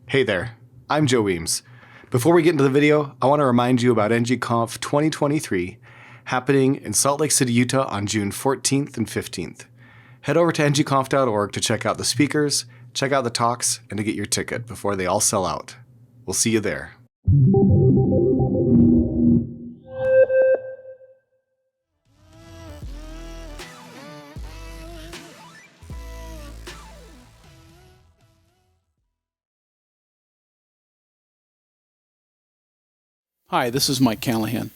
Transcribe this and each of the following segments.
Hey there, I'm Joe Weems. Before we get into the video, I want to remind you about ng-conf 2023 happening in Salt Lake City, Utah on June 14th and 15th. Head over to ng-conf.org to check out the speakers, check out the talks, and to get your ticket before they all sell out. We'll see you there. Hi, this is Mike Callaghan.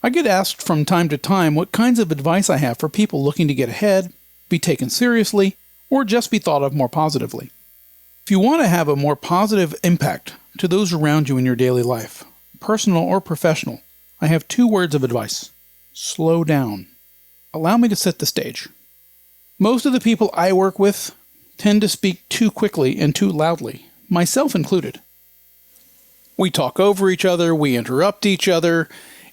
I get asked from time to time what kinds of advice I have for people looking to get ahead, be taken seriously, or just be thought of more positively. If you want to have a more positive impact to those around you in your daily life, personal or professional, I have 2 words of advice. Slow down. Allow me to set the stage. Most of the people I work with tend to speak too quickly and too loudly, myself included. We talk over each other, we interrupt each other.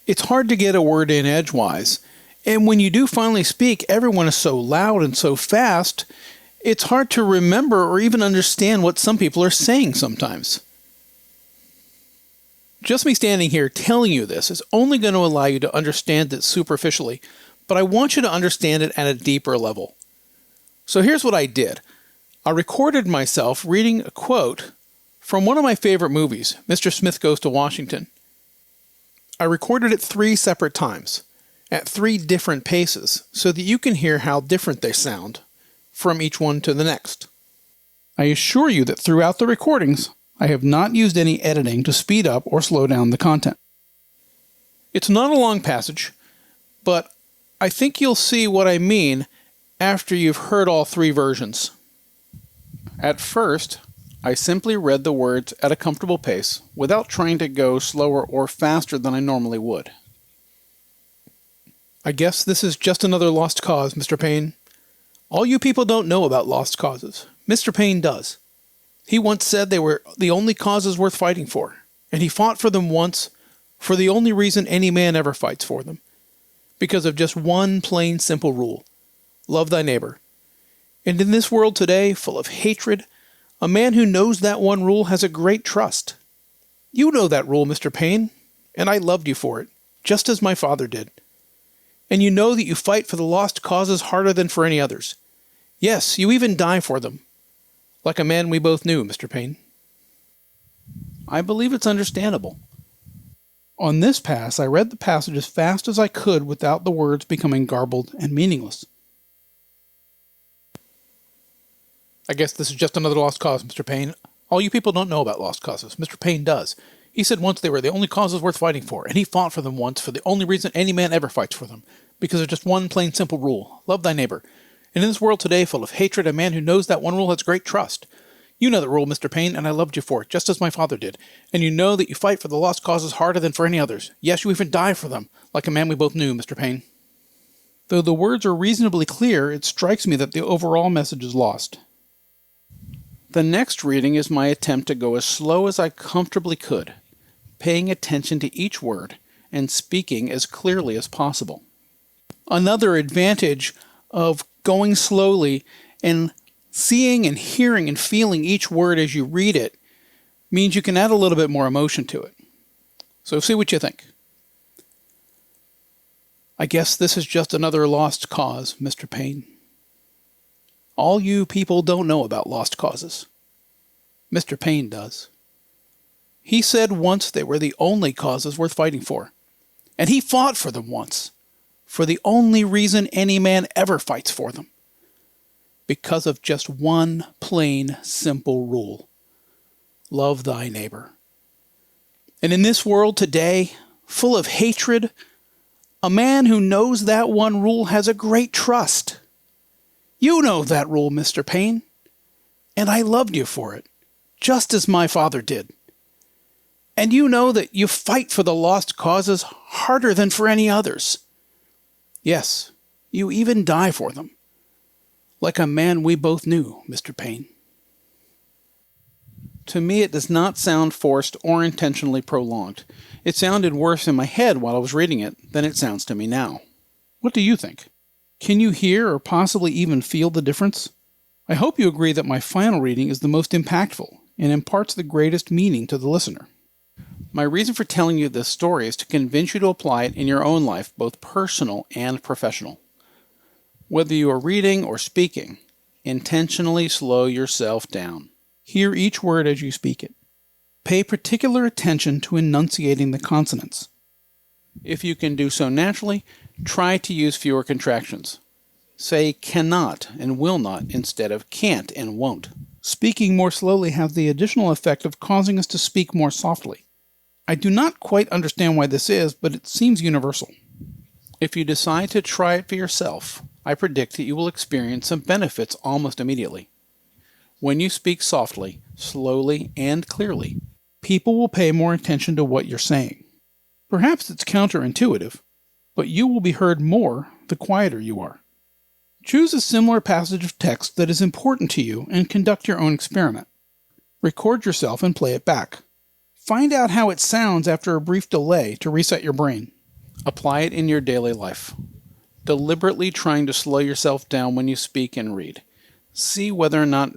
It's hard to get a word in edgewise. And when you do finally speak, everyone is so loud and so fast, it's hard to remember or even understand what some people are saying sometimes. Just me standing here telling you this is only going to allow you to understand it superficially, but I want you to understand it at a deeper level. So here's what I did. I recorded myself reading a quote from one of my favorite movies, Mr. Smith Goes to Washington. I recorded it 3 separate times, at 3 different paces, so that you can hear how different they sound from each one to the next. I assure you that throughout the recordings, I have not used any editing to speed up or slow down the content. It's not a long passage, but I think you'll see what I mean after you've heard all 3 versions. At first, I simply read the words at a comfortable pace without trying to go slower or faster than I normally would. I guess this is just another lost cause, Mr. Payne. All you people don't know about lost causes. Mr. Payne does. He once said they were the only causes worth fighting for, and he fought for them once for the only reason any man ever fights for them, because of just one plain simple rule: love thy neighbor. And in this world today, full of hatred, a man who knows that one rule has a great trust. You know that rule, Mr. Payne, and I loved you for it, just as my father did. And you know that you fight for the lost causes harder than for any others. Yes, you even die for them, like a man we both knew, Mr. Payne. I believe it's understandable. On this pass, I read the passage as fast as I could without the words becoming garbled and meaningless. I guess this is just another lost cause, Mr. Payne. All you people don't know about lost causes. Mr. Payne does. He said once they were the only causes worth fighting for, and he fought for them once for the only reason any man ever fights for them, because of just one plain simple rule: love thy neighbor. And in this world today full of hatred, a man who knows that one rule has great trust. You know that rule, Mr. Payne, and I loved you for it, just as my father did. And you know that you fight for the lost causes harder than for any others. Yes, you even die for them, like a man we both knew, Mr. Payne. Though the words are reasonably clear, it strikes me that the overall message is lost. The next reading is my attempt to go as slow as I comfortably could, paying attention to each word and speaking as clearly as possible. Another advantage of going slowly and seeing and hearing and feeling each word as you read it means you can add a little bit more emotion to it. So see what you think. I guess this is just another lost cause, Mr. Payne. All you people don't know about lost causes. Mr. Payne does. He said once they were the only causes worth fighting for. And he fought for them once, for the only reason any man ever fights for them. Because of just one plain, simple rule: love thy neighbor. And in this world today, full of hatred, a man who knows that one rule has a great trust. You know that rule, Mr. Payne, and I loved you for it, just as my father did. And you know that you fight for the lost causes harder than for any others. Yes, you even die for them, like a man we both knew, Mr. Payne. To me, it does not sound forced or intentionally prolonged. It sounded worse in my head while I was reading it than it sounds to me now. What do you think? Can you hear or possibly even feel the difference? I hope you agree that my final reading is the most impactful and imparts the greatest meaning to the listener. My reason for telling you this story is to convince you to apply it in your own life, both personal and professional. Whether you are reading or speaking, intentionally slow yourself down. Hear each word as you speak it. Pay particular attention to enunciating the consonants. If you can do so naturally, try to use fewer contractions. Say cannot and will not instead of can't and won't. Speaking more slowly has the additional effect of causing us to speak more softly. I do not quite understand why this is, but it seems universal. If you decide to try it for yourself, I predict that you will experience some benefits almost immediately. When you speak softly, slowly, and clearly, people will pay more attention to what you're saying. Perhaps it's counterintuitive, but you will be heard more the quieter you are. Choose a similar passage of text that is important to you and conduct your own experiment. Record yourself and play it back. Find out how it sounds after a brief delay to reset your brain. Apply it in your daily life. Deliberately trying to slow yourself down when you speak and read. See whether or not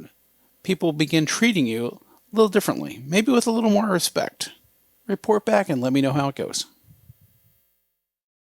people begin treating you a little differently, maybe with a little more respect. Report back and let me know how it goes.